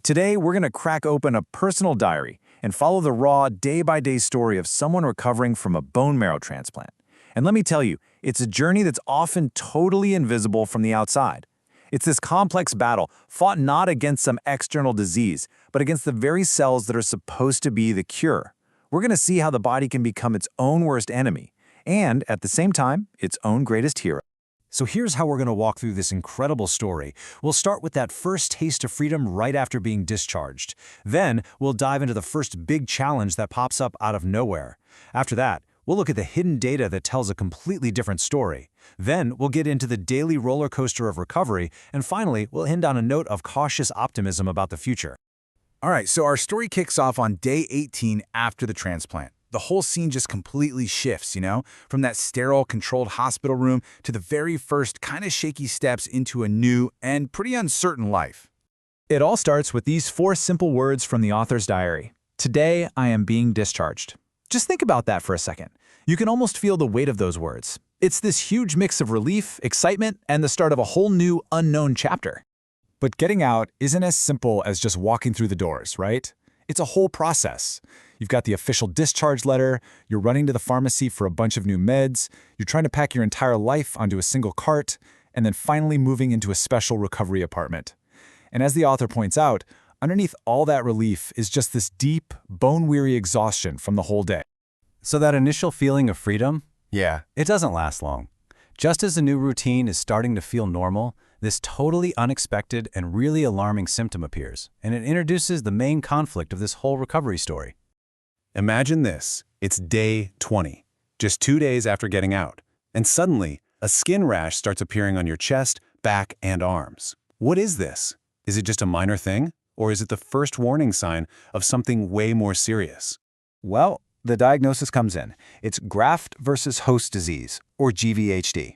Today, we're going to crack open a personal diary and follow the raw, day-by-day story of someone recovering from a bone marrow transplant. And let me tell you, it's a journey that's often totally invisible from the outside. It's this complex battle fought not against some external disease, but against the very cells that are supposed to be the cure. We're going to see how the body can become its own worst enemy, and at the same time, its own greatest hero. So here's how we're going to walk through this incredible story. We'll start with that first taste of freedom right after being discharged. Then, we'll dive into the first big challenge that pops up out of nowhere. After that, we'll look at the hidden data that tells a completely different story. Then, we'll get into the daily roller coaster of recovery, and finally, we'll end on a note of cautious optimism about the future. All right, so our story kicks off on day 18 after the transplant. The whole scene just completely shifts, from that sterile, controlled hospital room to the very first kind of shaky steps into a new and pretty uncertain life. It all starts with these 4 simple words from the author's diary. Today, I am being discharged. Just think about that for a second. You can almost feel the weight of those words. It's this huge mix of relief, excitement, and the start of a whole new, unknown chapter. But getting out isn't as simple as just walking through the doors, right? It's a whole process. You've got the official discharge letter, you're running to the pharmacy for a bunch of new meds, you're trying to pack your entire life onto a single cart, and then finally moving into a special recovery apartment. And as the author points out, underneath all that relief is just this deep, bone-weary exhaustion from the whole day. So that initial feeling of freedom? Yeah, it doesn't last long. Just as the new routine is starting to feel normal, this totally unexpected and really alarming symptom appears, and it introduces the main conflict of this whole recovery story. Imagine this. It's day 20, just 2 days after getting out, and suddenly, a skin rash starts appearing on your chest, back, and arms. What is this? Is it just a minor thing, or is it the first warning sign of something way more serious? Well, the diagnosis comes in. It's graft versus host disease, or GVHD.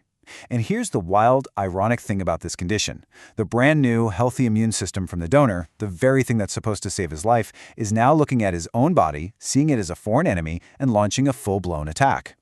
And here's the wild, ironic thing about this condition. The brand new, healthy immune system from the donor, the very thing that's supposed to save his life, is now looking at his own body, seeing it as a foreign enemy, and launching a full-blown attack.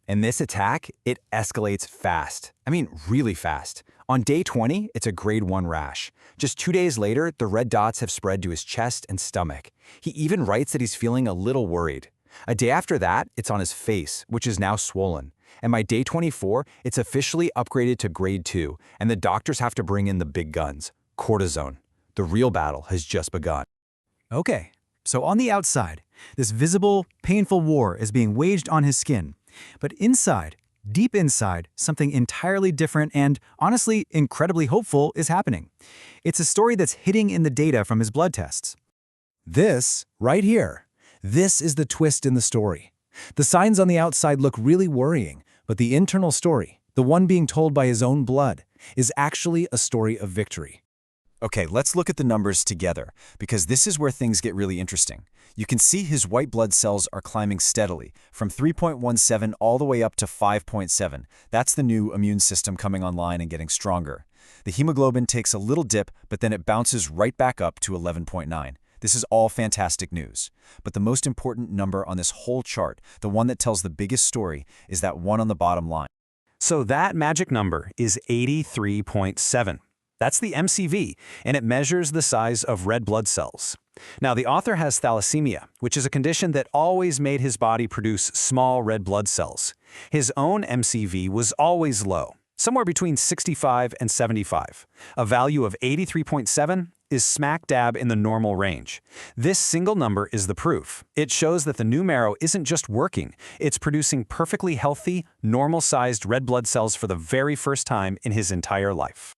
And this attack, it escalates fast. I mean, really fast. On day 20, it's a grade 1 rash. Just 2 days later, the red dots have spread to his chest and stomach. He even writes that he's feeling a little worried. A day after that, it's on his face, which is now swollen. And by day 24, it's officially upgraded to grade 2, and the doctors have to bring in the big guns, cortisone. The real battle has just begun. Okay, so on the outside, this visible, painful war is being waged on his skin. But inside, deep inside, something entirely different and, honestly, incredibly hopeful is happening. It's a story that's hitting in the data from his blood tests. This, right here, this is the twist in the story. The signs on the outside look really worrying, but the internal story, the one being told by his own blood, is actually a story of victory. Okay, let's look at the numbers together, because this is where things get really interesting. You can see his white blood cells are climbing steadily, from 3.17 all the way up to 5.7. That's the new immune system coming online and getting stronger. The hemoglobin takes a little dip, but then it bounces right back up to 11.9. This is all fantastic news. But the most important number on this whole chart, the one that tells the biggest story, is that one on the bottom line. So that magic number is 83.7. That's the MCV, and it measures the size of red blood cells. Now, the author has thalassemia, which is a condition that always made his body produce small red blood cells. His own MCV was always low, somewhere between 65 and 75. A value of 83.7 is smack dab in the normal range. This single number is the proof. It shows that the new marrow isn't just working, it's producing perfectly healthy, normal-sized red blood cells for the very first time in his entire life.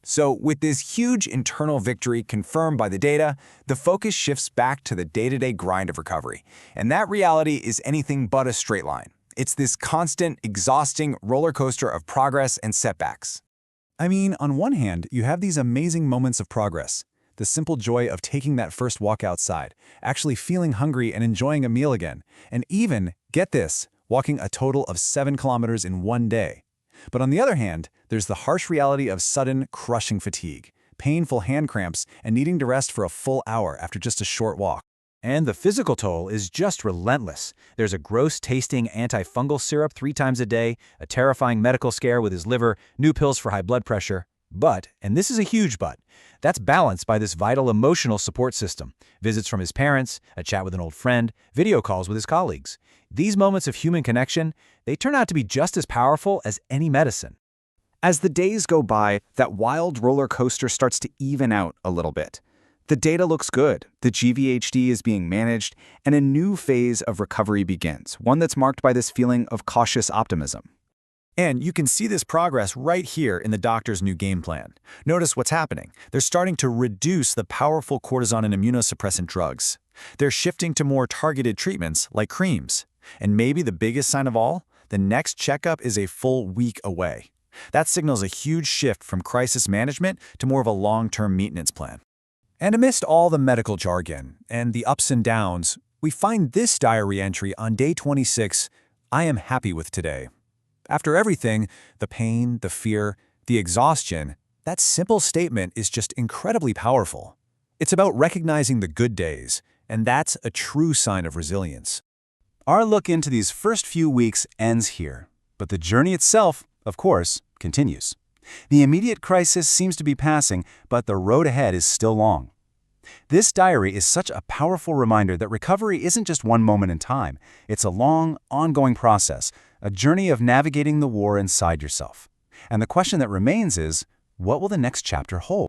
So, with this huge internal victory confirmed by the data, the focus shifts back to the day-to-day grind of recovery. And that reality is anything but a straight line. It's this constant, exhausting roller coaster of progress and setbacks. I mean, on one hand, you have these amazing moments of progress. The simple joy of taking that first walk outside, actually feeling hungry and enjoying a meal again, and even, get this, walking a total of 7 kilometers in one day. But on the other hand, there's the harsh reality of sudden, crushing fatigue, painful hand cramps, and needing to rest for a full hour after just a short walk. And the physical toll is just relentless. There's a gross-tasting antifungal syrup 3 times a day, a terrifying medical scare with his liver, new pills for high blood pressure. But, and this is a huge but, that's balanced by this vital emotional support system. Visits from his parents, a chat with an old friend, video calls with his colleagues. These moments of human connection, they turn out to be just as powerful as any medicine. As the days go by, that wild roller coaster starts to even out a little bit. The data looks good, the GVHD is being managed, and a new phase of recovery begins, one that's marked by this feeling of cautious optimism. And you can see this progress right here in the doctor's new game plan. Notice what's happening. They're starting to reduce the powerful cortisone and immunosuppressant drugs. They're shifting to more targeted treatments like creams. And maybe the biggest sign of all, the next checkup is a full week away. That signals a huge shift from crisis management to more of a long-term maintenance plan. And amidst all the medical jargon and the ups and downs, we find this diary entry on day 26, "I am happy with today." After everything, the pain, the fear, the exhaustion, that simple statement is just incredibly powerful. It's about recognizing the good days, and that's a true sign of resilience. Our look into these first few weeks ends here, but the journey itself, of course, continues. The immediate crisis seems to be passing, but the road ahead is still long. This diary is such a powerful reminder that recovery isn't just one moment in time. It's a long, ongoing process, a journey of navigating the war inside yourself. And the question that remains is, what will the next chapter hold?